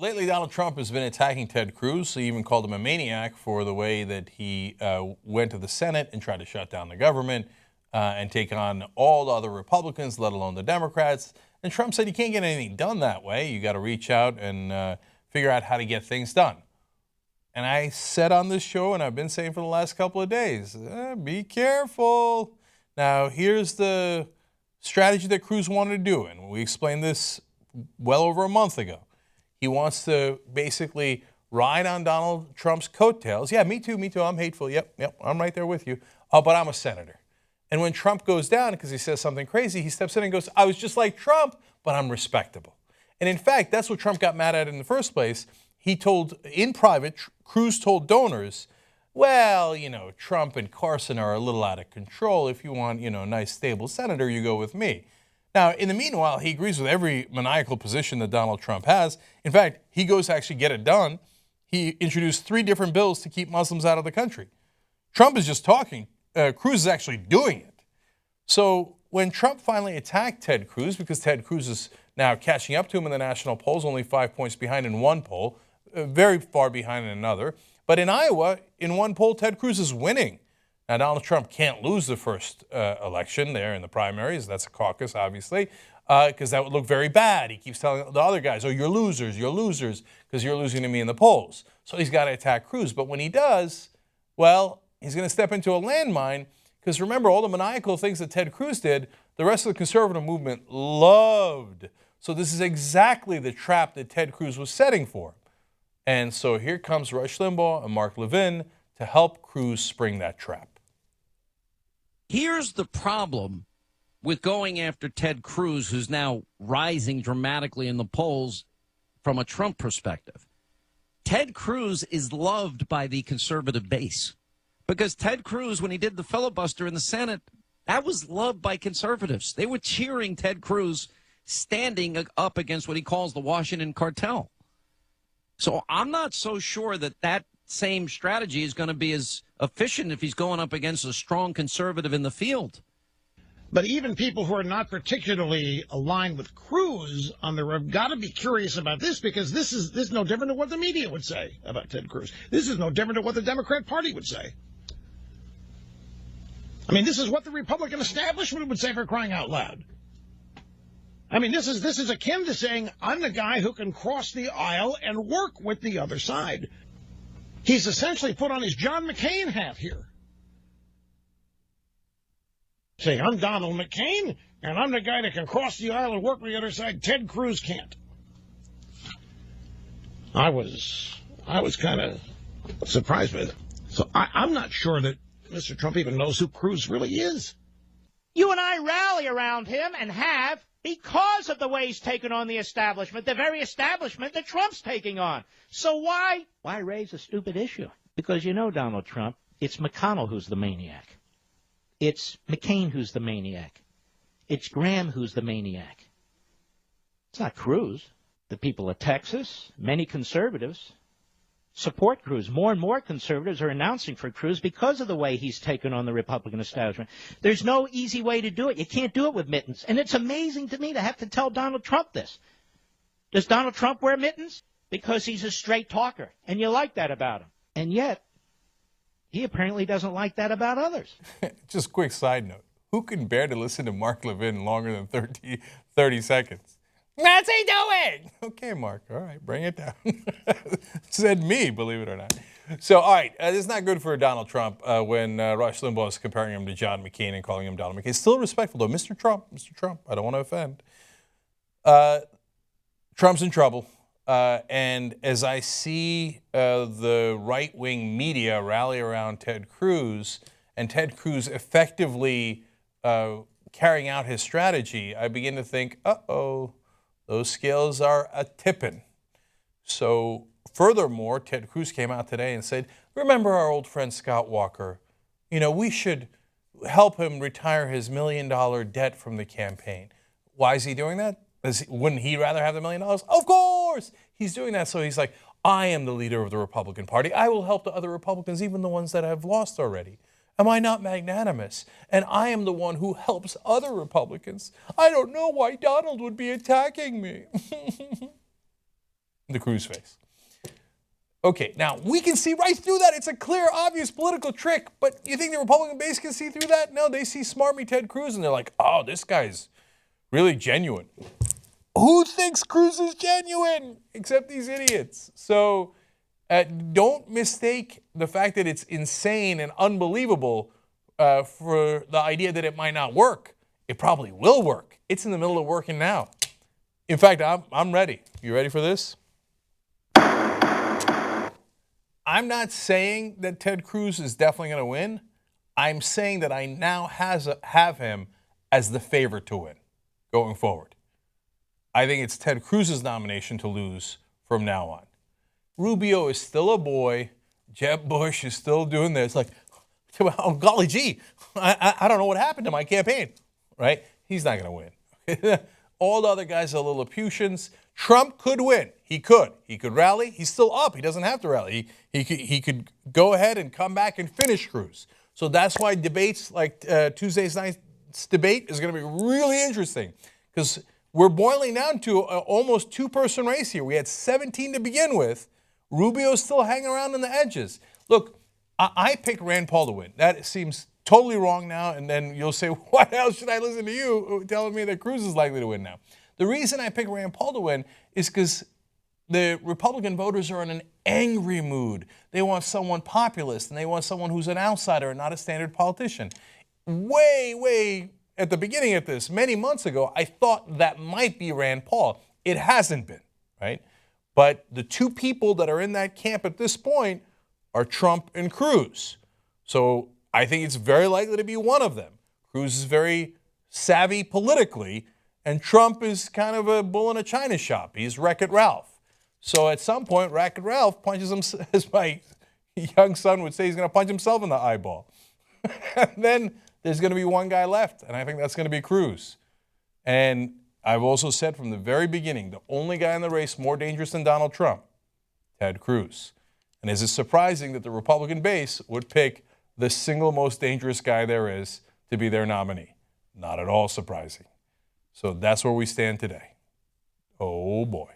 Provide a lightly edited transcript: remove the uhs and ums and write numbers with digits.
Lately, Donald Trump has been attacking Ted Cruz. He even called him a maniac for the way that he went to the Senate and tried to shut down the government and take on all the other Republicans, let alone the Democrats. And Trump said you can't get anything done that way. You got to reach out and figure out how to get things done. And I said on this show, and I've been saying for the last couple of days, be careful. Now, here's the strategy that Cruz wanted to do, and we explained this well over a month ago. He wants to basically ride on Donald Trump's coattails. Yeah, me too, I'm hateful. Yep, I'm right there with you. Oh, but I'm a senator. And when Trump goes down because he says something crazy, he steps in and goes, I was just like Trump, but I'm respectable. And in fact, that's what Trump got mad at in the first place. He told, in private, Cruz told donors, well, Trump and Carson are a little out of control. If you want, a nice, stable senator, you go with me. Now, in the meanwhile, he agrees with every maniacal position that Donald Trump has. In fact, he goes to actually get it done. He introduced 3 different bills to keep Muslims out of the country. Trump is just talking. Cruz is actually doing it. So when Trump finally attacked Ted Cruz, because Ted Cruz is now catching up to him in the national polls, only 5 points behind in one poll, very far behind in another. But in Iowa, in one poll, Ted Cruz is winning. Now, Donald Trump can't lose the first election there in the primaries. That's a caucus, obviously, because that would look very bad. He keeps telling the other guys, oh, you're losers, because you're losing to me in the polls. So he's got to attack Cruz. But when he does, well, he's going to step into a landmine, because remember, all the maniacal things that Ted Cruz did, the rest of the conservative movement loved. So this is exactly the trap that Ted Cruz was setting for. And so here comes Rush Limbaugh and Mark Levin to help Cruz spring that trap. Here's the problem with going after Ted Cruz, who's now rising dramatically in the polls from a Trump perspective. Ted Cruz is loved by the conservative base because Ted Cruz, when he did the filibuster in the Senate, that was loved by conservatives. They were cheering Ted Cruz standing up against what he calls the Washington cartel. So I'm not so sure that that same strategy is going to be as efficient if he's going up against a strong conservative in the field. But even people who are not particularly aligned with Cruz on the road got to be curious about this, because this is no different than what the media would say about Ted Cruz. This is no different than what the Democrat Party would say. I mean, this is what the Republican establishment would say, for crying out loud. I mean, this is akin to saying, I'm the guy who can cross the aisle and work with the other side. He's essentially put on his John McCain hat here. Saying, I'm Donald McCain, and I'm the guy that can cross the aisle and work with the other side. Ted Cruz can't. I was kind of surprised with it. So I'm not sure that Mr. Trump even knows who Cruz really is. You and I rally around him and have because of the way he's taken on the establishment, the very establishment that Trump's taking on. So why raise a stupid issue? Because Donald Trump, it's McConnell who's the maniac. It's McCain who's the maniac. It's Graham who's the maniac. It's not Cruz. The people of Texas, many conservatives, support Cruz. More and more conservatives are announcing for Cruz because of the way he's taken on the Republican establishment. There's no easy way to do it. You can't do it with mittens. And it's amazing to me to have to tell Donald Trump this. Does Donald Trump wear mittens? Because he's a straight talker. And you like that about him. And yet, he apparently doesn't like that about others. Just quick side note. Who can bear to listen to Mark Levin longer than 30 seconds? What's he doing? Okay, Mark. All right, bring it down. Said me, believe it or not. So, all right, this is not good for Donald Trump when Rush Limbaugh is comparing him to John McCain and calling him Donald McCain. Still respectful, though. Mr. Trump, I don't want to offend. Trump's in trouble. And as I see the right-wing media rally around Ted Cruz, and Ted Cruz effectively carrying out his strategy, I begin to think, uh-oh, those scales are a-tippin'. So, furthermore, Ted Cruz came out today and said, remember our old friend Scott Walker? We should help him retire his $1 million debt from the campaign. Why is he doing that? Wouldn't he rather have the $1 million? Of course! He's doing that so he's like, I am the leader of the Republican Party. I will help the other Republicans, even the ones that have lost already. Am I not magnanimous? And I am the one who helps other Republicans. I don't know why Donald would be attacking me. the Cruz face. Okay, now we can see right through that. It's a clear, obvious political trick, but you think the Republican base can see through that? No, they see smarmy Ted Cruz and they're like, oh, this guy's really genuine. Who thinks Cruz is genuine except these idiots? So don't mistake the fact that it's insane and unbelievable for the idea that it might not work. It probably will work. It's in the middle of working now. In fact, I'm ready. You ready for this? I'm not saying that Ted Cruz is definitely going to win. I'm saying that I now have him as the favorite to win going forward. I think it's Ted Cruz's nomination to lose from now on. Rubio is still a boy. Jeb Bush is still doing this. Like, oh, golly gee, I don't know what happened to my campaign, right? He's not going to win. All the other guys are Lilliputians. Trump could win. He could. He could rally. He's still up. He doesn't have to rally. He could go ahead and come back and finish Cruz. So that's why debates like Tuesday night's debate is going to be really interesting because we're boiling down to an almost two-person race here. We had 17 to begin with. Rubio's still hanging around on the edges. Look, I picked Rand Paul to win. That seems totally wrong now, and then you'll say, why the hell should I listen to you telling me that Cruz is likely to win now? The reason I picked Rand Paul to win is because the Republican voters are in an angry mood. They want someone populist, and they want someone who's an outsider and not a standard politician. Way at the beginning of this, many months ago, I thought that might be Rand Paul. It hasn't been, right? But the two people that are in that camp at this point are Trump and Cruz. So I think it's very likely to be one of them. Cruz is very savvy politically, and Trump is kind of a bull in a china shop. He's Wreck-It Ralph. So at some point, Wreck-It Ralph punches him, as my young son would say, he's going to punch himself in the eyeball. And then there's going to be one guy left, and I think that's going to be Cruz. And I've also said from the very beginning, the only guy in the race more dangerous than Donald Trump, Ted Cruz. And is it surprising that the Republican base would pick the single most dangerous guy there is to be their nominee? Not at all surprising. So that's where we stand today. Oh boy.